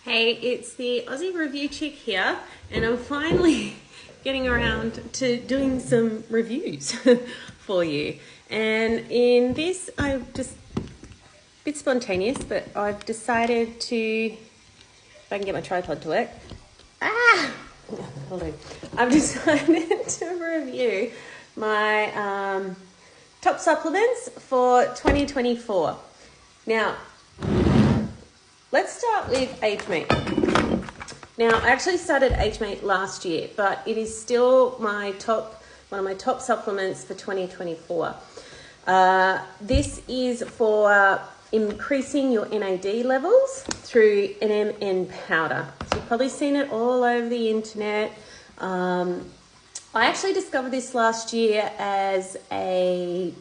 Hey, it's the Aussie Review Chick here, and I'm finally getting around to doing some reviews for you. And in this, I've just a bit spontaneous, but I've decided to, if I can get my tripod to work. Hold on. I've decided to review my top supplements for 2024. Now, let's start with HMate. Now, I actually started HMate last year, but it is still one of my top supplements for 2024. This is for increasing your NAD levels through NMN powder. So you've probably seen it all over the internet. I actually discovered this last year as a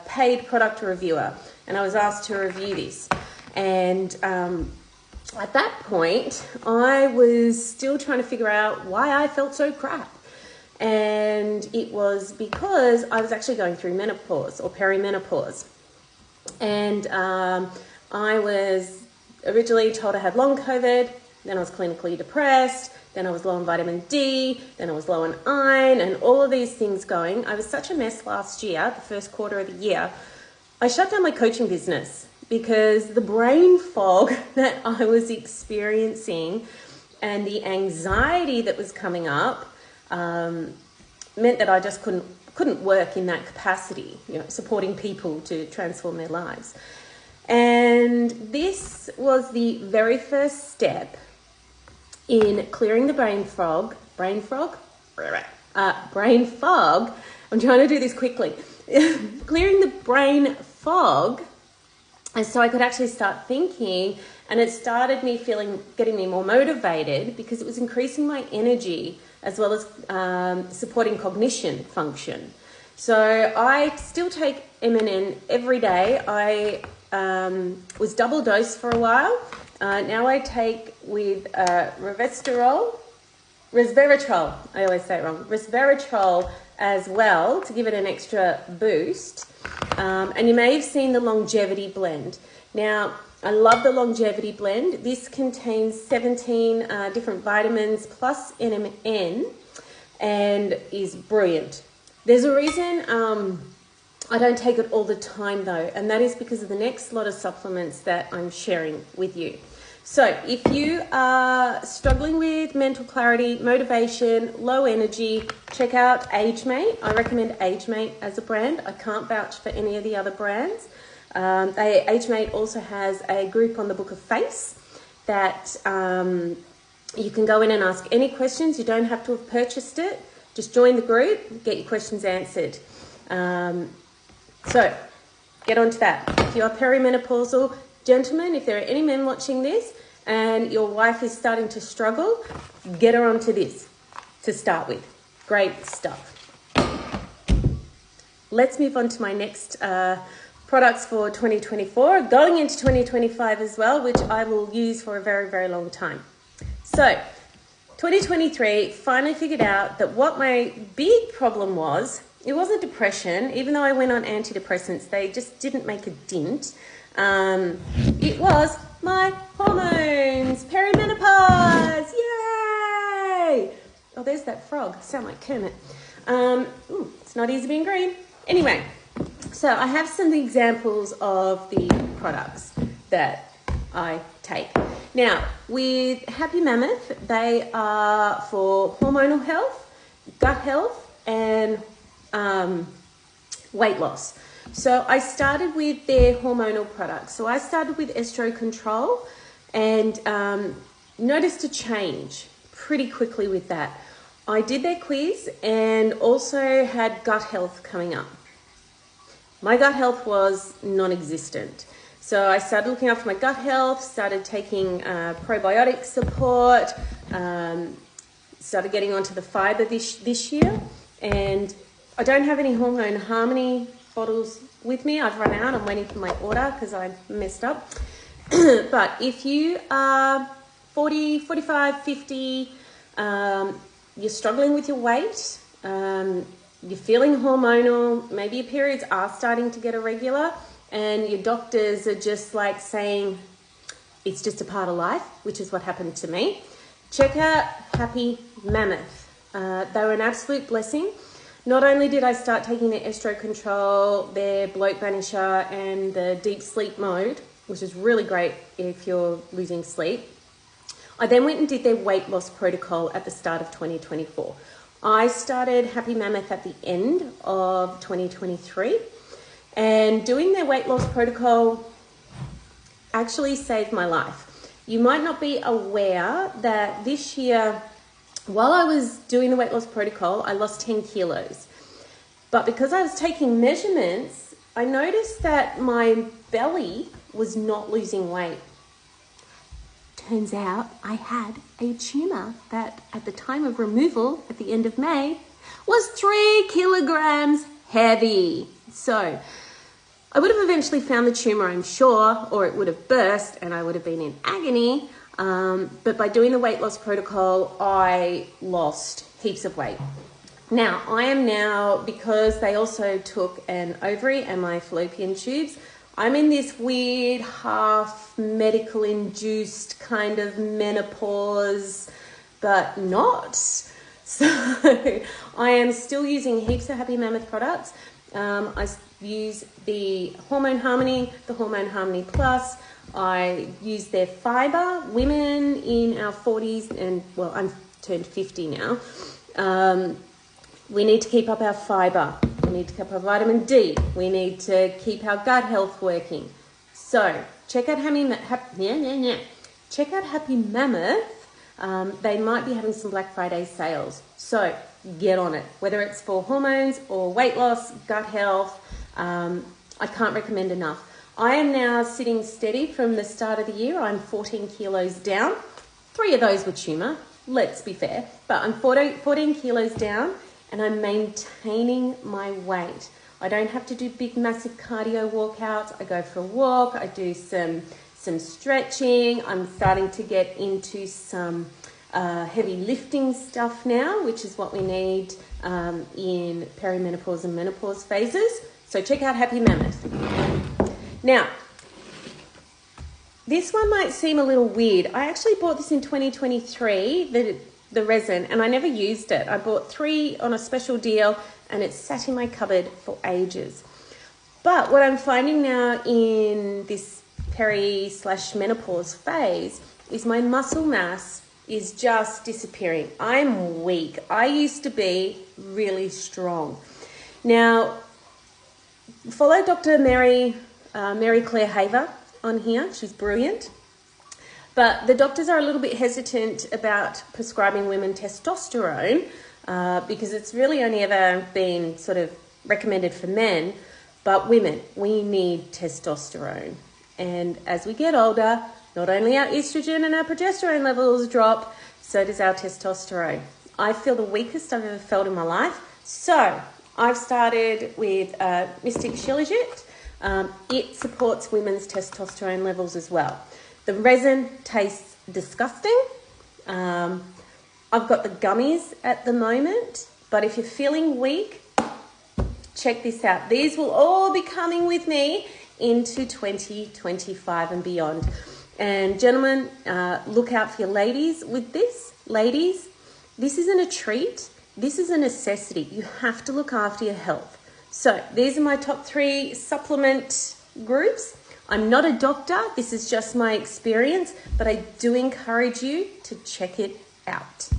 paid product reviewer, and I was asked to review this. And at that point, I was still trying to figure out why I felt so crap. And it was because I was actually going through menopause or perimenopause. And I was originally told I had long COVID, then I was clinically depressed, then I was low on vitamin D, then I was low on iron, and all of these things going. I was such a mess last year, the first quarter of the year. I shut down my coaching business because the brain fog that I was experiencing and the anxiety that was coming up meant that I just couldn't work in that capacity, supporting people to transform their lives. And this was the very first step in clearing the brain fog. I'm trying to do this quickly. Clearing the brain fog, and so I could actually start thinking, and it started getting me more motivated because it was increasing my energy as well as supporting cognition function. So I still take MNN every day. I was double dosed for a while. Now I take with resveratrol. I always say it wrong. Resveratrol as well to give it an extra boost. And you may have seen the longevity blend. Now, I love the longevity blend. This contains 17 different vitamins plus NMN and is brilliant. There's a reason I don't take it all the time though, and that is because of the next lot of supplements that I'm sharing with you. So if you are struggling with mental clarity, motivation, low energy, check out HMate. I recommend HMate as a brand. I can't vouch for any of the other brands. HMate also has a group on the Book of Face that you can go in and ask any questions. You don't have to have purchased it. Just join the group, get your questions answered. So get onto that. If you are perimenopausal, gentlemen, if there are any men watching this and your wife is starting to struggle, get her onto this to start with. Great stuff. Let's move on to my next products for 2024, going into 2025 as well, which I will use for a very, very long time. So 2023, finally figured out that what my big problem was, it wasn't depression. Even though I went on antidepressants, they just didn't make a dent. It was my hormones, perimenopause, yay! Oh, there's that frog, sound like Kermit. It's not easy being green. Anyway, so I have some examples of the products that I take. Now, with Happy Mammoth, they are for hormonal health, gut health, and weight loss. So I started with their hormonal products. So I started with Estro Control and noticed a change pretty quickly with that. I did their quiz and also had gut health coming up. My gut health was non-existent. So I started looking after my gut health, started taking probiotic support, started getting onto the fiber this year. And I don't have any Hormone Harmony bottles with me. I've run out. I'm waiting for my order because I messed up. But if you are 40, 45, 50, you're struggling with your weight, you're feeling hormonal, maybe your periods are starting to get irregular, and your doctors are just like saying, it's just a part of life, which is what happened to me. Check out Happy Mammoth. They were an absolute blessing. Not only did I start taking their estro control, their bloat vanisher, and the deep sleep mode, which is really great if you're losing sleep, I then went and did their weight loss protocol at the start of 2024. I started Happy Mammoth at the end of 2023, and doing their weight loss protocol actually saved my life. You might not be aware that this year, while I was doing the weight loss protocol, I lost 10 kilos. But because I was taking measurements, I noticed that my belly was not losing weight. Turns out I had a tumour that at the time of removal at the end of May was 3 kilograms heavy. So I would have eventually found the tumour, I'm sure, or it would have burst and I would have been in agony. But by doing the weight loss protocol, I lost heaps of weight. Now, I am now, because they also took an ovary and my fallopian tubes, I'm in this weird half medical induced kind of menopause, but not. So I am still using heaps of Happy Mammoth products. I use the Hormone Harmony, the Hormone Harmony Plus. I use their fiber. Women in our 40s, and well, I'm turned 50 now. We need to keep up our fiber. We need to keep our vitamin D. We need to keep our gut health working. So check out check out Happy Mammoth. They might be having some Black Friday sales. So get on it. Whether it's for hormones or weight loss, gut health, I can't recommend enough. I am now sitting steady from the start of the year. I'm 14 kilos down. 3 of those were tumour, let's be fair. But I'm 14 kilos down and I'm maintaining my weight. I don't have to do big, massive cardio walkouts. I go for a walk. I do some stretching. I'm starting to get into some heavy lifting stuff now, which is what we need in perimenopause and menopause phases. So check out Happy Mammoth. Now, this one might seem a little weird. I actually bought this in 2023, the resin, and I never used it. I bought 3 on a special deal and it sat in my cupboard for ages. But what I'm finding now in this peri/menopause phase is my muscle mass is just disappearing. I'm weak. I used to be really strong. Now, follow Dr. Mary Claire Haver on here. She's brilliant. But the doctors are a little bit hesitant about prescribing women testosterone because it's really only ever been sort of recommended for men. But women, we need testosterone. And as we get older, not only our estrogen and our progesterone levels drop, so does our testosterone. I feel the weakest I've ever felt in my life. So I've started with Mystic Shilajit. It supports women's testosterone levels as well. The resin tastes disgusting. I've got the gummies at the moment, but if you're feeling weak, check this out. These will all be coming with me into 2025 and beyond. And gentlemen, look out for your ladies with this. Ladies, this isn't a treat. This is a necessity. You have to look after your health. So these are my top 3 supplement groups. I'm not a doctor. This is just my experience, but I do encourage you to check it out.